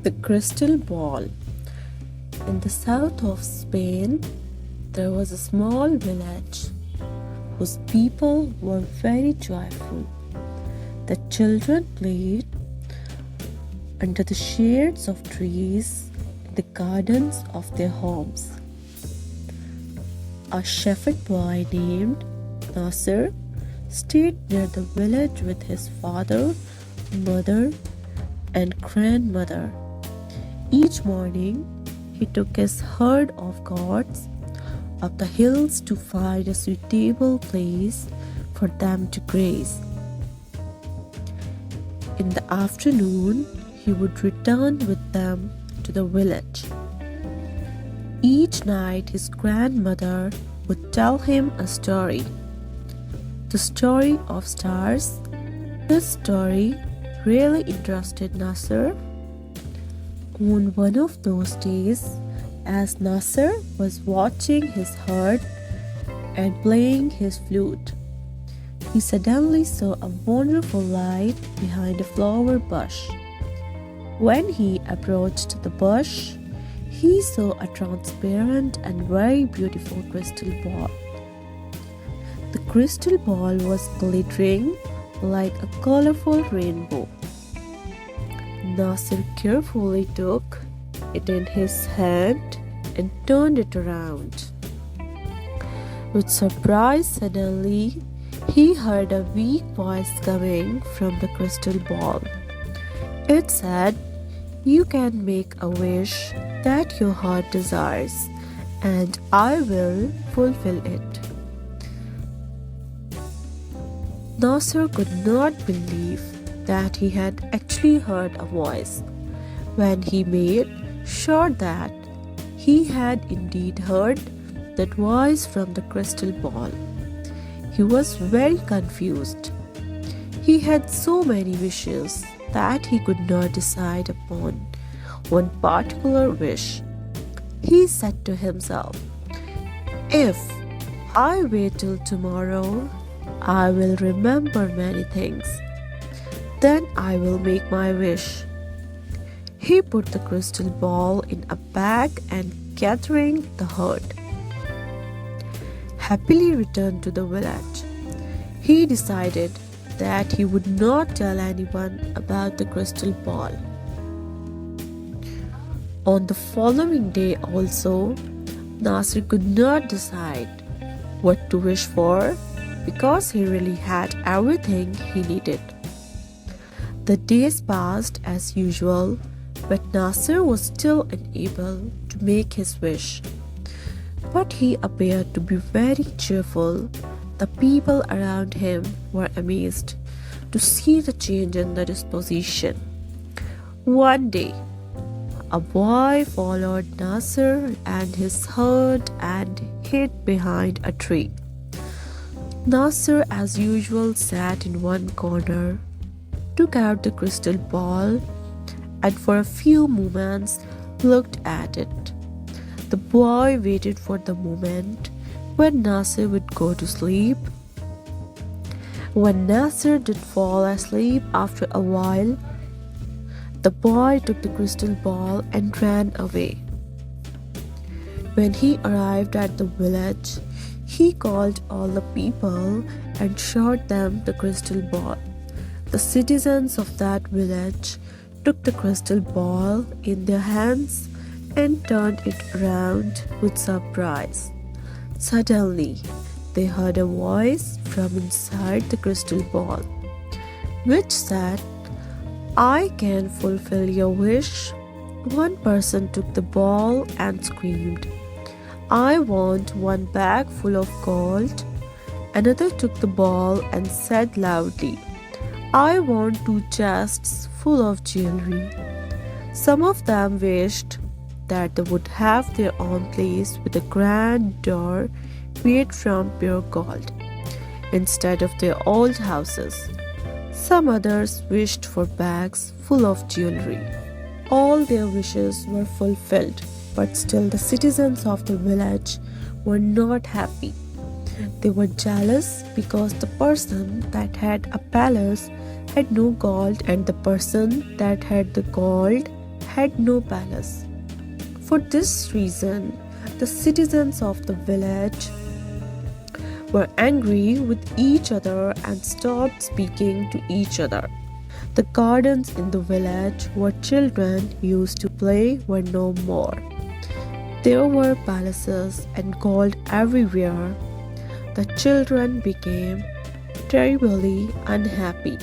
The crystal ball. In the south of Spain, there was a small village whose people were very joyful. The children played under the shades of trees in the gardens of their homes. A shepherd boy named Nasser stayed near the village with his father, mother, and grandmother. Each morning, he took his herd of goats up the hills to find a suitable place for them to graze. In the afternoon, he would return with them to the village. Each night, his grandmother would tell him a story. The story of stars. This story really interested Nasser. On one of those days, as Nasser was watching his herd and playing his flute, he suddenly saw a wonderful light behind a flower bush. When he approached the bush, he saw a transparent and very beautiful crystal ball. The crystal ball was glittering like a colorful rainbow. Nasser carefully took it in his hand and turned it around. With surprise, suddenly he heard a weak voice coming from the crystal ball. It said, "You can make a wish that your heart desires, and I will fulfill it." Nasser could not believe that he had actually heard a voice. When he made sure that he had indeed heard that voice from the crystal ball, he was very confused. He had so many wishes that he could not decide upon one particular wish. He said to himself, "If I wait till tomorrow, I will remember many things. Then I will make my wish." He put the crystal ball in a bag and, gathering the herd, happily returned to the village. He decided that he would not tell anyone about the crystal ball. On the following day also, Nasir could not decide what to wish for because he really had everything he needed. The days passed as usual, but Nasir was still unable to make his wish. But he appeared to be very cheerful. The people around him were amazed to see the change in the disposition. One day, a boy followed Nasir and his herd and hid behind a tree. Nasir, as usual, sat in one corner, took out the crystal ball, and for a few moments looked at it. The boy waited for the moment when Nasir would go to sleep. When Nasir did fall asleep after a while, the boy took the crystal ball and ran away. When he arrived at the village, he called all the people and showed them the crystal ball. The citizens of that village took the crystal ball in their hands and turned it around with surprise. Suddenly, they heard a voice from inside the crystal ball, which said, "I can fulfill your wish." One person took the ball and screamed, "I want one bag full of gold." Another took the ball and said loudly, "I want 2 chests full of jewelry." Some of them wished that they would have their own place with a grand door made from pure gold instead of their old houses. Some others wished for bags full of jewelry. All their wishes were fulfilled, but still the citizens of the village were not happy. They were jealous because the person that had a palace had no gold and the person that had the gold had no palace. For this reason, the citizens of the village were angry with each other and stopped speaking to each other. The gardens in the village where children used to play were no more. There were palaces and gold everywhere. The children became terribly unhappy.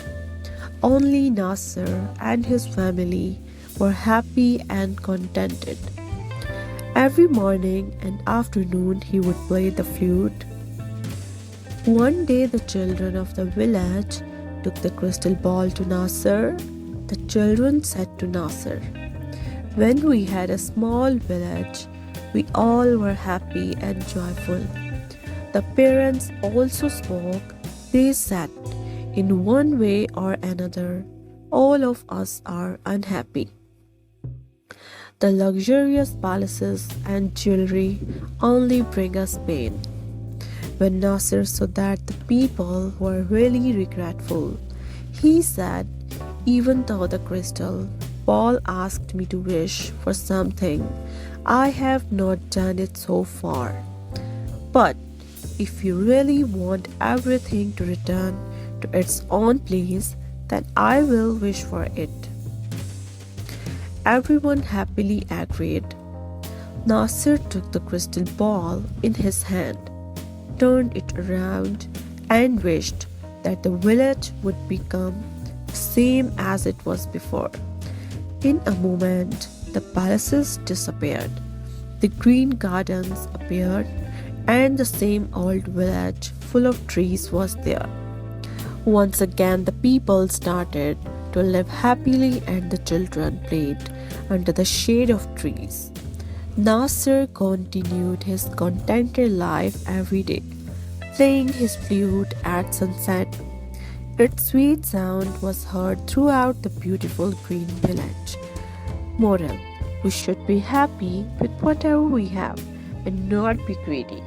Only Nasser and his family were happy and contented. Every morning and afternoon he would play the flute. One day the children of the village took the crystal ball to Nasser. The children said to Nasser, "When we had a small village, we all were happy and joyful." The parents also spoke. They said, "In one way or another, all of us are unhappy. The luxurious palaces and jewelry only bring us pain." When Nasser saw that the people were really regretful, he said, "Even though the crystal ball asked me to wish for something, I have not done it so far. But if you really want everything to return to its own place, then I will wish for it." Everyone happily agreed. Nasser took the crystal ball in his hand, turned it around, and wished that the village would become the same as it was before. In a moment, the palaces disappeared, the green gardens appeared, and the same old village full of trees was there. Once again, the people started to live happily and the children played under the shade of trees. Nasser continued his contented life every day, playing his flute at sunset. Its sweet sound was heard throughout the beautiful green village. Moral: we should be happy with whatever we have and not be greedy.